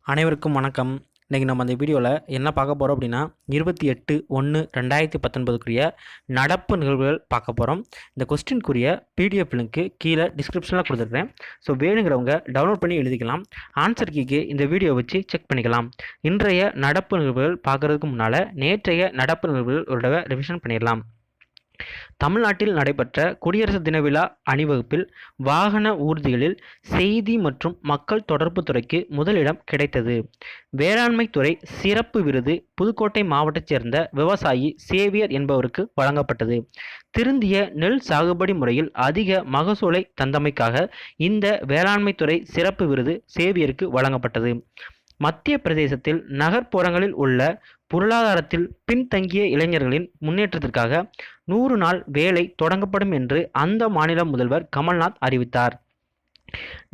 அனைவருக்கும் வணக்கம். இன்றைக்கி நம்ம அந்த வீடியோவில் என்ன பார்க்க போகிறோம் அப்படின்னா 28/1/2019 நடப்பு நிகழ்வுகள் பார்க்க போகிறோம். இந்த கொஸ்டினுக்குரிய பிடிஎஃப் லிங்க்கு கீழே டிஸ்கிரிப்ஷனில் கொடுத்துருக்கேன். ஸோ வேணுங்கிறவங்க டவுன்லோட் பண்ணி எழுதிக்கலாம். ஆன்சர் கீக்கு இந்த வீடியோ வச்சு செக் பண்ணிக்கலாம். இன்றைய நடப்பு நிகழ்வுகள் பார்க்குறதுக்கு முன்னால் நேற்றைய நடப்பு நிகழ்வுகள் ஒரு தடவை ரிவிஷன் பண்ணிடலாம். தமிழ்நாட்டில் நடைபெற்ற குடியரசு தின விழா அணிவகுப்பில் வாகன ஊர்திகளில் செய்தி மற்றும் மக்கள் தொடர்பு துறைக்கு முதலிடம் கிடைத்தது. வேளாண்மை துறை சிறப்பு விருது புதுக்கோட்டை மாவட்டத்தைச் சேர்ந்த விவசாயி சேவியர் என்பவருக்கு வழங்கப்பட்டது. திருந்திய நெல் சாகுபடி முறையில் அதிக மகசூலை தந்தமைக்காக இந்த வேளாண்மை துறை சிறப்பு விருது சேவியருக்கு வழங்கப்பட்டது. மத்திய பிரதேசத்தில் நகர்ப்புறங்களில் உள்ள பொருளாதாரத்தில் பின்தங்கிய இளைஞர்களின் முன்னேற்றத்திற்காக 100 நாள் வேலை தொடங்கப்படும் என்று அந்த மாநில முதல்வர் கமல்நாத் அறிவித்தார்.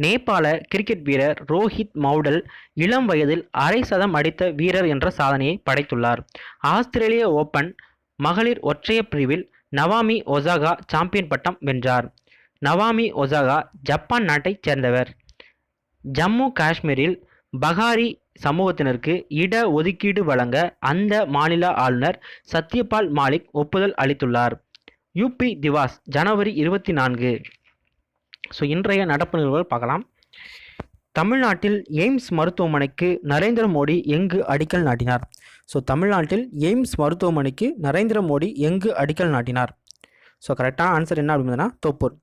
நேபாள கிரிக்கெட் வீரர் ரோஹித் மௌடல் இளம் வயதில் அரை சதம் அடித்த வீரர் என்ற சாதனையை படைத்துள்ளார். ஆஸ்திரேலிய ஓபன் மகளிர் ஒற்றையர் பிரிவில் நவாமி ஒசாகா சாம்பியன் பட்டம் வென்றார். நவாமி ஒசாகா ஜப்பான் நாட்டைச் சேர்ந்தவர். ஜம்மு காஷ்மீரில் பகாரி சமூகத்தினருக்கு இட ஒதுக்கீடு வழங்க அந்த மாநில ஆளுநர் சத்யபால் மாலிக் ஒப்புதல் அளித்துள்ளார். யூபி திவாஸ் ஜனவரி 24. ஸோ இன்றைய நடப்பு நிகழ்வுகள் பார்க்கலாம். தமிழ்நாட்டில் எய்ம்ஸ் மருத்துவமனைக்கு நரேந்திர மோடி எங்கு அடிக்கல் நாட்டினார்? ஸோ தமிழ்நாட்டில் எய்ம்ஸ் மருத்துவமனைக்கு நரேந்திர மோடி எங்கு அடிக்கல் நாட்டினார்? ஸோ கரெக்டான ஆன்சர் என்ன அப்படின்னா தோப்பூர்.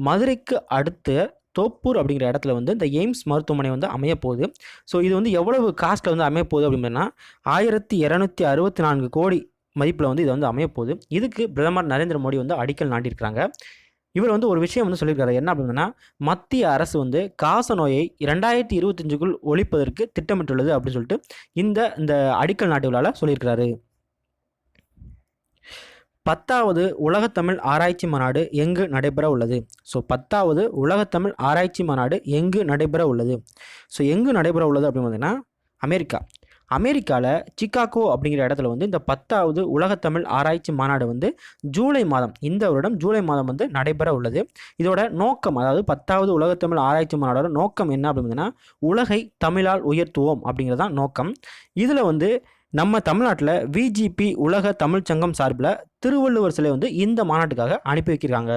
மதுரைக்கு அடுத்து தோப்பூர் அப்படிங்கிற இடத்துல இந்த எய்ம்ஸ் மருத்துவமனை அமையப்போகுது. ஸோ இது எவ்வளவு காஸ்ட்டில் அமையப்போகுது அப்படின்னா 1264 கோடி மதிப்பில் இது அமையப்போகுது. இதுக்கு பிரதமர் நரேந்திர மோடி அடிக்கல் நாட்டியிருக்கிறாங்க. இவர் ஒரு விஷயம் சொல்லியிருக்காரு. என்ன அப்படின்னா மத்திய அரசு காச நோயை 2025க்குள் ஒழிப்பதற்கு திட்டமிட்டுள்ளது அப்படின்னு சொல்லிட்டு இந்த அடிக்கல் நாட்டு விழாவில் சொல்லியிருக்கிறாரு. 10வது உலகத்தமிழ் ஆராய்ச்சி மாநாடு எங்கு நடைபெற உள்ளது? ஸோ 10வது உலகத்தமிழ் ஆராய்ச்சி மாநாடு எங்கு நடைபெற உள்ளது? ஸோ எங்கு நடைபெற உள்ளது அப்படின்னு பார்த்தீங்கன்னா அமெரிக்கா. அமெரிக்காவில் சிகாகோ அப்படிங்கிற இடத்துல இந்த 10வது உலகத்தமிழ் ஆராய்ச்சி மாநாடு ஜூலை மாதம், இந்த வருடம் ஜூலை மாதம் நடைபெற உள்ளது. இதோட நோக்கம், அதாவது 10வது உலகத்தமிழ் ஆராய்ச்சி மாநாடோட நோக்கம் என்ன அப்படின்னா உலகை தமிழால் உயர்த்துவோம் அப்படிங்கிறதான் நோக்கம். இதில் நம்ம தமிழ்நாட்டில் விஜிபி உலக தமிழ் சங்கம் சார்பில் திருவள்ளுவர் சிலை இந்த மாநாட்டுக்காக அனுப்பி வைக்கிறாங்க.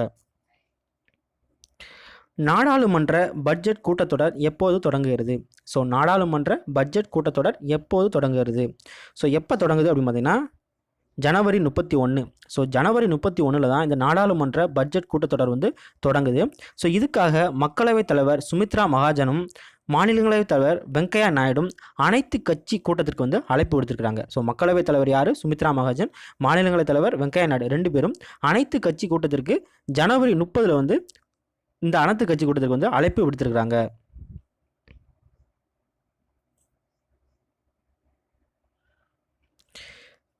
நாடாளுமன்ற பட்ஜெட் கூட்டத்தொடர் எப்போது தொடங்குகிறது? ஸோ நாடாளுமன்ற பட்ஜெட் கூட்டத்தொடர் எப்போது தொடங்குகிறது? ஸோ எப்போ தொடங்குது அப்படின்னு பார்த்தீங்கன்னா ஜனவரி 31. ஸோ ஜனவரி 31 தான் இந்த நாடாளுமன்ற பட்ஜெட் கூட்டத்தொடர் தொடங்குது. ஸோ இதுக்காக மக்களவைத் தலைவர் சுமித்ரா மகாஜனும் மாநிலங்களவைத் தலைவர் வெங்கையா நாயுடும் அனைத்து கட்சி கூட்டத்திற்கு அழைப்பு விடுத்திருக்கிறாங்க. ஸோ மக்களவைத் தலைவர் யார்? சுமித்ரா மகாஜன். மாநிலங்களவைத் தலைவர் வெங்கையா நாயுடு 2 பேரும் அனைத்து கட்சி கூட்டத்திற்கு ஜனவரி 30 இந்த அனைத்து கட்சி கூட்டத்திற்கு அழைப்பு விடுத்திருக்கிறாங்க.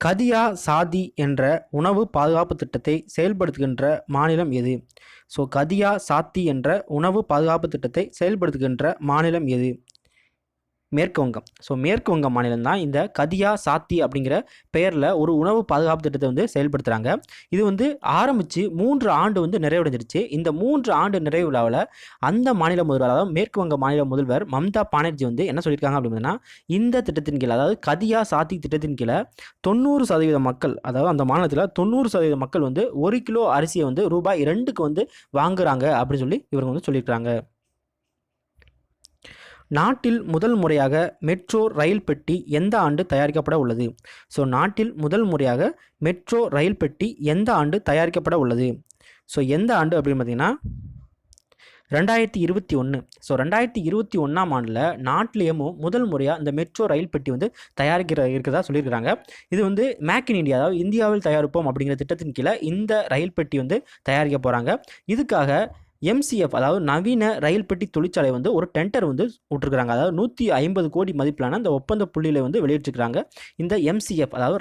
கதியா சாதி என்ற உணவு பாதுகாப்பு திட்டத்தை செயல்படுத்துகின்ற மாநிலம் எது? ஸோ கதியா சாத்தி என்ற உணவு பாதுகாப்பு திட்டத்தை செயல்படுத்துகின்ற மாநிலம் எது? மேற்கு வங்கம். ஸோ மேற்கு வங்கம் மாநிலம் தான் இந்த கதியா சாத்தி அப்படிங்கிற பெயரில் ஒரு உணவு பாதுகாப்பு திட்டத்தை செயல்படுத்துகிறாங்க. இது ஆரம்பித்து 3 ஆண்டு நிறைவடைஞ்சிருச்சு. இந்த 3 ஆண்டு நிறைவு விழாவில் அந்த மாநில முதல்வர், அதாவது மேற்கு வங்க மாநில முதல்வர் மம்தா பானர்ஜி என்ன சொல்லியிருக்காங்க அப்படின்னா இந்த திட்டத்தின் கீழ், அதாவது கதியா சாத்தி திட்டத்தின் கீழே 90% மக்கள், அதாவது அந்த மாநிலத்தில் 90% மக்கள் 1 கிலோ அரிசியை ரூபாய் 2க்கு வாங்குறாங்க அப்படின்னு சொல்லி இவங்க சொல்லியிருக்காங்க. நாட்டில் முதல் முறையாக மெட்ரோ ரயில் பெட்டி எந்த ஆண்டு தயாரிக்கப்பட உள்ளது? ஸோ நாட்டில் முதல் முறையாக மெட்ரோ ரயில் பெட்டி எந்த ஆண்டு தயாரிக்கப்பட உள்ளது? ஸோ எந்த ஆண்டு அப்படின்னு பார்த்தீங்கன்னா 2021. ஸோ 2021ஆம் ஆண்டில் நாட்டிலேயே முதல் முறையாக இந்த மெட்ரோ ரயில் பெட்டி இருக்கிறதா சொல்லியிருக்கிறாங்க. இது மேக் இன் இந்தியா, அதாவது இந்தியாவில் தயாரிப்போம் அப்படிங்கிற திட்டத்தின் கீழே இந்த ரயில் பெட்டி தயாரிக்க போகிறாங்க. இதுக்காக MCF, அதாவது நவீன ரயில் பெட்டி தொழிற்சாலை ஒரு டெண்டர் விட்டுருக்குறாங்க. அதாவது 150 கோடி மதிப்பிலான அந்த ஒப்பந்த புள்ளியில் வெளியிட்டிருக்கிறாங்க இந்த MCF, அதாவது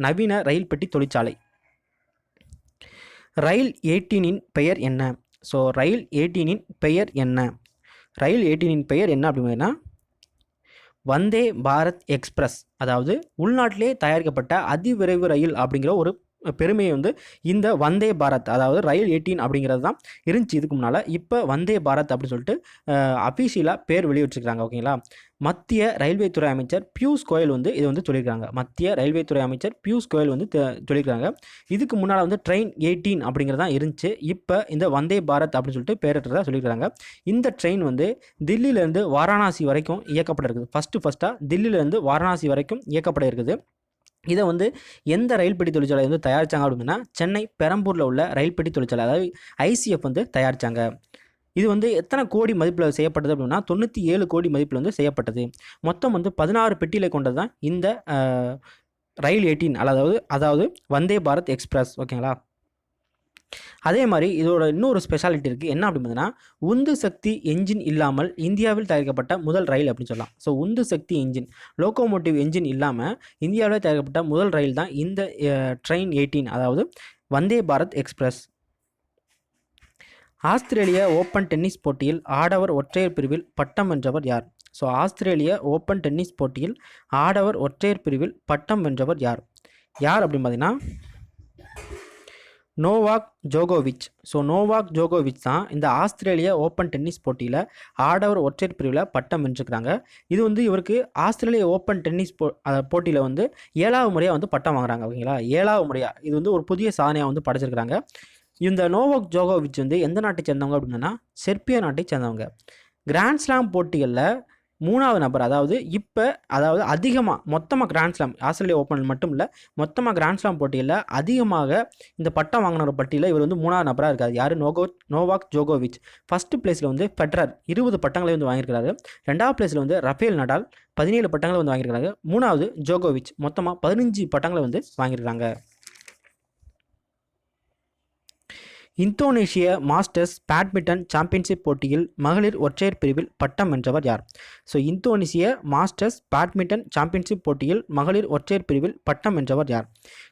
நவீன ரயில் பெட்டி தொழிற்சாலை. ரயில் 18இன் பெயர் என்ன? ஸோ ரயில் 18இன் பெயர் என்ன? ரயில் 18இன் பெயர் என்ன அப்படின்னா வந்தே பாரத் எக்ஸ்பிரஸ், அதாவது உள்நாட்டிலே தயாரிக்கப்பட்ட அதிவிரைவு ரயில் அப்படிங்கிற ஒரு பெருமையை வந்து இந்த வந்தே பாரத், அதாவது ரயில் 18 அப்படிங்கிறது தான் இருந்துச்சு இதுக்கு முன்னால். இப்போ வந்தே பாரத் அப்படின்னு சொல்லிட்டு அஃபீஷியலாக பேர் வெளியிட்டிருக்கிறாங்க. ஓகேங்களா. மத்திய ரயில்வே துறை அமைச்சர் பியூஷ் கோயல் வந்து இது வந்து சொல்லியிருக்காங்க. மத்திய ரயில்வே துறை அமைச்சர் பியூஷ் கோயல் வந்து சொல்லியிருக்காங்க. இதுக்கு முன்னால் வந்து ட்ரெயின் 18 அப்படிங்கிறது தான் இருந்துச்சு. இப்போ இந்த வந்தே பாரத் அப்படின்னு சொல்லிட்டு பேரிட்டதாக சொல்லியிருக்காங்க. இந்த ட்ரெயின் வந்து தில்லியிலேருந்து வாரணாசி வரைக்கும் இயக்கப்பட இருக்குது. ஃபஸ்ட்டாக தில்லியிலேருந்து வாரணாசி வரைக்கும் இயக்கப்பட இருக்குது. இதை வந்து எந்த ரயில் பெட்டி தொழிற்சாலை வந்து தயாரித்தாங்க அப்படின்னா சென்னை பெரம்பூரில் உள்ள ரயில் பெட்டி தொழிற்சாலை, அதாவது ஐசிஎஃப் வந்து தயாரித்தாங்க. இது வந்து எத்தனை கோடி மதிப்பில் செய்யப்பட்டது அப்படின்னா 97 கோடி மதிப்பில் வந்து செய்யப்பட்டது. மொத்தம் வந்து 16 பெட்டிகளை கொண்டது தான் இந்த ரயில் 18, அதாவது வந்தே பாரத் எக்ஸ்பிரஸ். ஓகேங்களா. அதே மாதிரி இதோட இன்னொரு ஸ்பெஷாலிட்டி இருக்குது. என்ன அப்படின்னு பார்த்தீங்கன்னா, உந்து சக்தி என்ஜின் இல்லாமல் இந்தியாவில் தயாரிக்கப்பட்ட முதல் ரயில் அப்படின்னு சொல்லலாம். ஸோ உந்து சக்தி என்ஜின், லோகோமோட்டிவ் என்ஜின் இல்லாமல் இந்தியாவில் தயாரிக்கப்பட்ட முதல் ரயில் தான் இந்த ட்ரெயின் 18, அதாவது வந்தே பாரத் எக்ஸ்பிரஸ். ஆஸ்திரேலிய ஓப்பன் டென்னிஸ் போட்டியில் ஆடவர் ஒற்றையர் பிரிவில் பட்டம் வென்றவர் யார்? ஸோ ஆஸ்திரேலிய ஓப்பன் டென்னிஸ் போட்டியில் ஆடவர் ஒற்றையர் பிரிவில் பட்டம் வென்றவர் யார்? அப்படின்னு பார்த்தீங்கன்னா நோவாக் ஜோகோவிச். ஸோ நோவாக் ஜோகோவிச் தான் இந்த ஆஸ்திரேலிய ஓப்பன் டென்னிஸ் போட்டியில் ஆடவர் ஒற்றையர் பிரிவில் பட்டம் வென்றிருக்கிறாங்க. இது வந்து இவருக்கு ஆஸ்திரேலிய ஓப்பன் டென்னிஸ் போட்டியில் வந்து 7வது முறையாக வந்து பட்டம் வாங்குறாங்க. ஓகேங்களா. 7வது முறையாக இது வந்து ஒரு புதிய சாதனையாக வந்து படைச்சிருக்கிறாங்க. இந்த நோவாக் ஜோகோவிச் வந்து எந்த நாட்டை சேர்ந்தவங்க அப்படின்னா செர்பியா நாட்டை சேர்ந்தவங்க. கிராண்ட்ஸ்லாம் போட்டிகளில் 3வது நபர், அதாவது அதிகமாக மொத்தமாக கிராண்ட்ஸ்லாம் ஆஸ்திரேலியா ஓப்பன் மட்டும் இல்லை, மொத்தமாக கிராண்ட்ஸ்லாம் போட்டியில் அதிகமாக இந்த பட்டம் வாங்கின பட்டியலில் இவர் வந்து 3வது நபராக இருக்கார். யார்? நோவாக் ஜோகோவிச். ஃபஸ்ட்டு பிளேஸில் வந்து ஃபெடரர் 20 பட்டங்களை வந்து வாங்கியிருக்கிறாரு. 2வது பிளேஸில் வந்து ரஃபேல் நடால் 17 பட்டங்களை வந்து வாங்கியிருக்கிறாங்க. 3வது ஜோகோவிச் மொத்தமாக 15 பட்டங்களை வந்து வாங்கியிருக்காங்க. இந்தோனேஷிய மாஸ்டர்ஸ் பேட்மிண்டன் சாம்பியன்ஷிப் போட்டியில் மகளிர் ஒற்றையர் பிரிவில் பட்டம் வென்றவர் யார்? ஸோ இந்தோனேஷிய மாஸ்டர்ஸ் பேட்மிண்டன் சாம்பியன்ஷிப் போட்டியில் மகளிர் ஒற்றையர் பிரிவில் பட்டம் வென்றவர் யார்?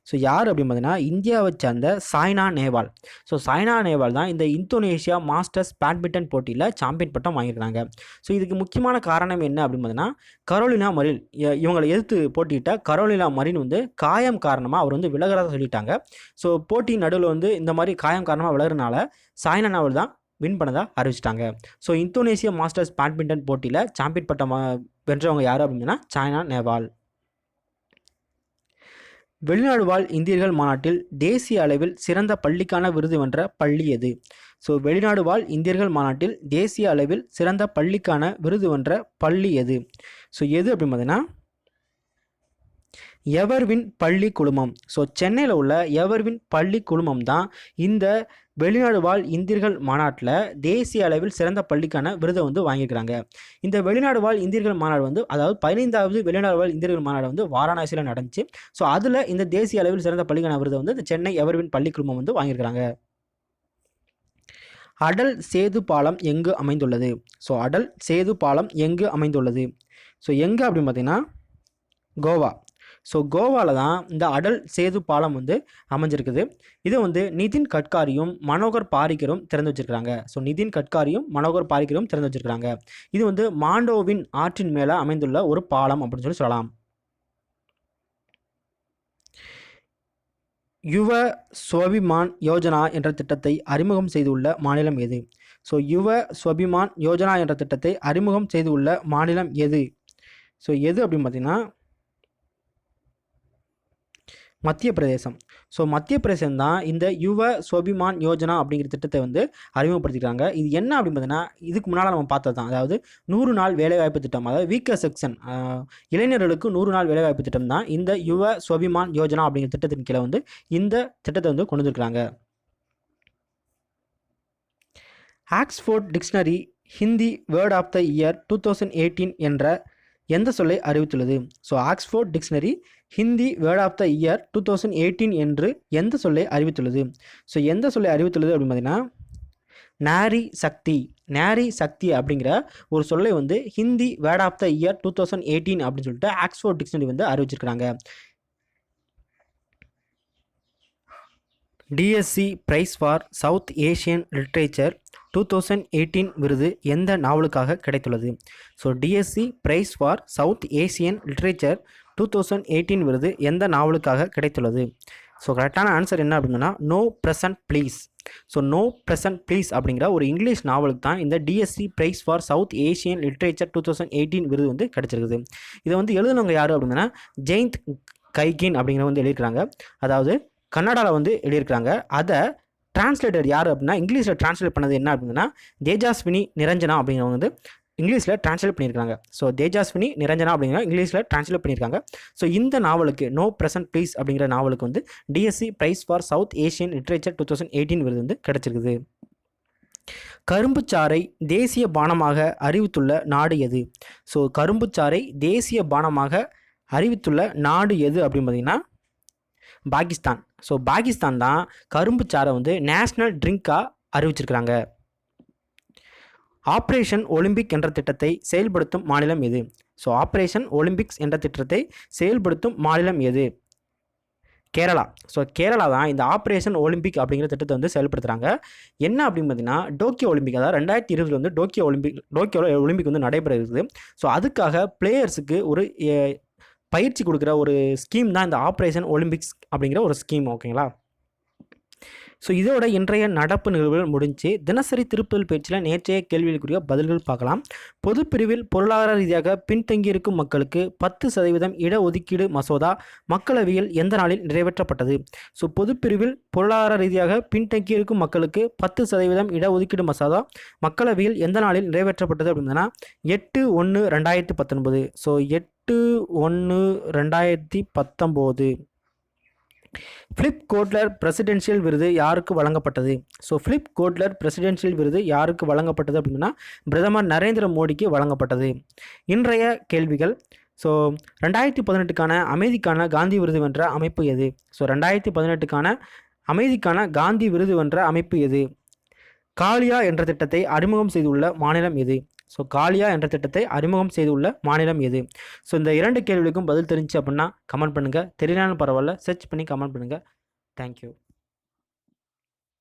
ஸோ யார் அப்படின்னு பார்த்தீங்கன்னா இந்தியாவை சேர்ந்த சாய்னா நேவால். ஸோ சாய்னா நேவால் தான் இந்த இந்தோனேஷியா மாஸ்டர்ஸ் பேட்மிண்டன் போட்டியில் சாம்பியன் பட்டம் வாங்கியிருக்காங்க. ஸோ இதுக்கு முக்கியமான காரணம் என்ன அப்படின்னு பார்த்தீங்கன்னா கரோலினா மரின், இவங்களை எதிர்த்து போட்டியிட்ட கரோலினா மரின் வந்து காயம் காரணமாக அவர் வந்து விலகிறதா சொல்லிட்டாங்க. ஸோ போட்டி நடுவில் வந்து இந்த மாதிரி காயம் காரணமாக விலகிறனால சாய்னா நேவால் தான் வின் பண்ணதாக அறிவிச்சிட்டாங்க. ஸோ இந்தோனேஷியா மாஸ்டர்ஸ் பேட்மிண்டன் போட்டியில் சாம்பியன் பட்டம் வென்றவங்க யார் அப்படின்னா சாய்னா நேவால். வெளிநாடு வாழ் இந்தியர்கள் மாநாட்டில் தேசிய அளவில் சிறந்த பள்ளிக்கான விருது வென்ற பள்ளி எது? ஸோ வெளிநாடு வாழ் இந்தியர்கள் மாநாட்டில் தேசிய அளவில் சிறந்த பள்ளிக்கான விருது வென்ற பள்ளி எது? ஸோ எது அப்படின்னு பார்த்தீங்கன்னா எவர்வின் பள்ளி குழுமம். ஸோ சென்னையில் உள்ள எவர்வின் பள்ளி குழுமம் தான் இந்த வெளிநாடு வாழ் இந்தியர்கள் மாநாட்டில் தேசிய அளவில் சிறந்த பள்ளிக்கான விருதை வந்து வாங்கியிருக்கிறாங்க. இந்த வெளிநாடு வாழ் இந்தியர்கள் மாநாடு வந்து அதாவது 15வது வெளிநாடு வாழ் இந்தியர்கள் மாநாடு வந்து வாரணாசியில் நடந்துச்சு. ஸோ அதில் இந்த தேசிய அளவில் சிறந்த பள்ளிக்கான விருதை வந்து இந்த சென்னை எவர்வின் பள்ளி குழுமம் வந்து வாங்கியிருக்கிறாங்க. அடல் சேது பாலம் எங்கு அமைந்துள்ளது? ஸோ அடல் சேது பாலம் எங்கு அமைந்துள்ளது? ஸோ எங்கே அப்படின்னு பார்த்தீங்கன்னா கோவா. ஸோ கோவாவில் தான் இந்த அடல் சேது பாலம் வந்து அமைஞ்சிருக்குது. இதை வந்து நிதின் கட்காரியும் மனோகர் பாரிக்கரும் திறந்து வச்சிருக்கிறாங்க. ஸோ நிதின் கட்காரியும் மனோகர் பாரிக்கரும் திறந்து வச்சிருக்கிறாங்க. இது வந்து மாண்டோவின் ஆற்றின் மேலே அமைந்துள்ள ஒரு பாலம் அப்படின்னு சொல்லலாம். யுவ ஸ்வபிமான் யோஜனா என்ற திட்டத்தை அறிமுகம் செய்துள்ள மாநிலம் எது? ஸோ யுவ ஸ்வபிமான் யோஜனா என்ற திட்டத்தை அறிமுகம் செய்துள்ள மாநிலம் எது? ஸோ எது அப்படின்னு பார்த்தீங்கன்னா மத்திய பிரதேசம். ஸோ மத்திய பிரதேசம் தான் இந்த யுவ ஸ்வபிமான் யோஜனா அப்படிங்கிற திட்டத்தை வந்து அறிமுகப்படுத்திக்கிறாங்க. இது என்ன அப்படின்னு பார்த்தீங்கன்னா இதுக்கு முன்னால் நம்ம பார்த்தது தான், அதாவது 100 நாள் வேலைவாய்ப்பு திட்டம், அதாவது வீக்கர் செக்ஷன் இளைஞர்களுக்கு 100 நாள் வேலைவாய்ப்பு திட்டம் தான் இந்த யுவ ஸ்வபிமான் யோஜனா அப்படிங்கிற திட்டத்தின் கீழே வந்து இந்த திட்டத்தை வந்து கொண்டு வந்துருக்கிறாங்க. Oxford dictionary Hindi word of the year 2018 என்ற எந்த சொல்லை அறிவித்துள்ளது? So Oxford dictionary Hindi word of the year 2018 என்று எந்த சொல்லை அறிவித்துள்ளது? ஸோ எந்த சொல்லை அறிவித்துள்ளது அப்படின்னு பார்த்தீங்கன்னா நாரி சக்தி. நாரி சக்தி அப்படிங்கிற ஒரு சொல்லை வந்து Hindi word of the year 2018 அப்படின்னு சொல்லிட்டு ஆக்ஸ்ஃபோர்ட் டிக்ஷனரி வந்து அறிவிச்சிருக்கிறாங்க. DSC prize for South Asian literature 2018 விருது எந்த நாவலுக்காக கிடைத்துள்ளது? So DSC prize for South Asian literature 2018 விருது எந்த நாவலுக்காக கிடைத்துள்ளது? ஸோ கரெக்டான ஆன்சர் என்ன அப்படின்னா no present please. So no present please அப்படிங்கிற ஒரு இங்கிலீஷ் நாவலுக்கு தான் இந்த DSC prize for South Asian literature 2018 விருது வந்து கிடச்சிருக்குது. இதை வந்து எழுதுனவங்க யார் அப்படின்னா ஜெயந்த் கைகின் அப்படிங்கிற வந்து எழுதியிருக்கிறாங்க. அதாவது கன்னடாவில் வந்து எழுதியிருக்கிறாங்க. அதை டிரான்ஸ்லேட்டர் யார் அப்படின்னா இங்கிலீஷில் டிரான்ஸ்லேட் பண்ணது என்ன அப்படின்னா தேஜாஸ்வினி நிரஞ்சனா அப்படிங்கிறவங்க வந்து இங்கிலீஷில் டிரான்ஸ்லேட் பண்ணியிருக்காங்க. ஸோ தேஜாஸ்வினி நிரஞ்சனா அப்படிங்கிற இங்கிலீஷில் டிரான்ஸ்லேட் பண்ணியிருக்காங்க. ஸோ இந்த நாவலுக்கு நோ ப்ரெசன்ட் ப்ளீஸ் அப்படிங்கிற நாவலுக்கு வந்து DSC prize for South Asian literature 2018 விருது வந்து கிடச்சிருக்குது. கரும்புச்சாறை தேசிய பானமாக அறிவித்துள்ள நாடு எது? ஸோ கரும்புச்சாறை தேசிய பானமாக அறிவித்துள்ள நாடு எது அப்படின்னு பார்த்தீங்கன்னா பாகிஸ்தான். ஸோ பாகிஸ்தான் தான் கரும்புச்சாறை வந்து நேஷ்னல் ட்ரிங்காக அறிவிச்சிருக்கிறாங்க. ஆப்ரேஷன் ஒலிம்பிக் என்ற திட்டத்தை செயல்படுத்தும் மாநிலம் எது? ஸோ ஆப்ரேஷன் ஒலிம்பிக்ஸ் என்ற திட்டத்தை செயல்படுத்தும் மாநிலம் எது? கேரளா. ஸோ கேரளா தான் இந்த ஆப்ரேஷன் ஒலிம்பிக் அப்படிங்கிற திட்டத்தை வந்து செயல்படுத்துகிறாங்க. என்ன அப்படின்னு பார்த்தீங்கன்னா டோக்கியோ ஒலிம்பிக், அதாவது 2020 வந்து டோக்கியோ ஒலிம்பிக் வந்து நடைபெற இருக்குது. ஸோ அதுக்காக பிளேயர்ஸுக்கு ஒரு பயிற்சி கொடுக்குற ஒரு ஸ்கீம் தான் இந்த ஆப்ரேஷன் ஒலிம்பிக்ஸ் அப்படிங்கிற ஒரு ஸ்கீம். ஓகேங்களா? ஸோ இதோட இன்றைய நடப்பு நிகழ்வுகள் முடிஞ்சு. தினசரி திருப்புதல் பேச்சில் நேற்றைய கேள்விகளுக்குரிய பதில்கள் பார்க்கலாம். பொதுப்பிரிவில் பொருளாதார ரீதியாக பின்தங்கியிருக்கும் மக்களுக்கு 10% இடஒதுக்கீடு மசோதா மக்களவையில் எந்த நாளில் நிறைவேற்றப்பட்டது? ஸோ பொதுப்பிரிவில் பொருளாதார ரீதியாக பின்தங்கியிருக்கும் மக்களுக்கு 10% இடஒதுக்கீடு மசோதா மக்களவையில் எந்த நாளில் நிறைவேற்றப்பட்டது அப்படின்னா 8/1/2019. ஸோ 8/1/2019. ஃபிலிப் கோட்லர் பிரசிடென்ஷியல் விருது யாருக்கு வழங்கப்பட்டது? ஸோ ஃபிலிப் கோட்லர் பிரசிடென்ஷியல் விருது யாருக்கு வழங்கப்பட்டது அப்படின்னா பிரதமர் நரேந்திர மோடிக்கு வழங்கப்பட்டது. இன்றைய கேள்விகள். ஸோ 2018க்கான அமைதிக்கான காந்தி விருது வென்ற அமைப்பு எது? ஸோ 2018க்கான அமைதிக்கான காந்தி விருது வென்ற அமைப்பு எது? காலியா என்ற திட்டத்தை அறிமுகம் செய்துள்ள மாநிலம் எது? ஸோ காலியா என்ற திட்டத்தை அறிமுகம் செய்துள்ள மாநிலம் எது? ஸோ இந்த 2 கேள்விகளுக்கும் பதில் தெரிஞ்சு அப்படின்னா கமெண்ட் பண்ணுங்கள். தெரியலனாலும் பரவாயில்ல, சர்ச் பண்ணி கமெண்ட் பண்ணுங்கள். தேங்க்யூ.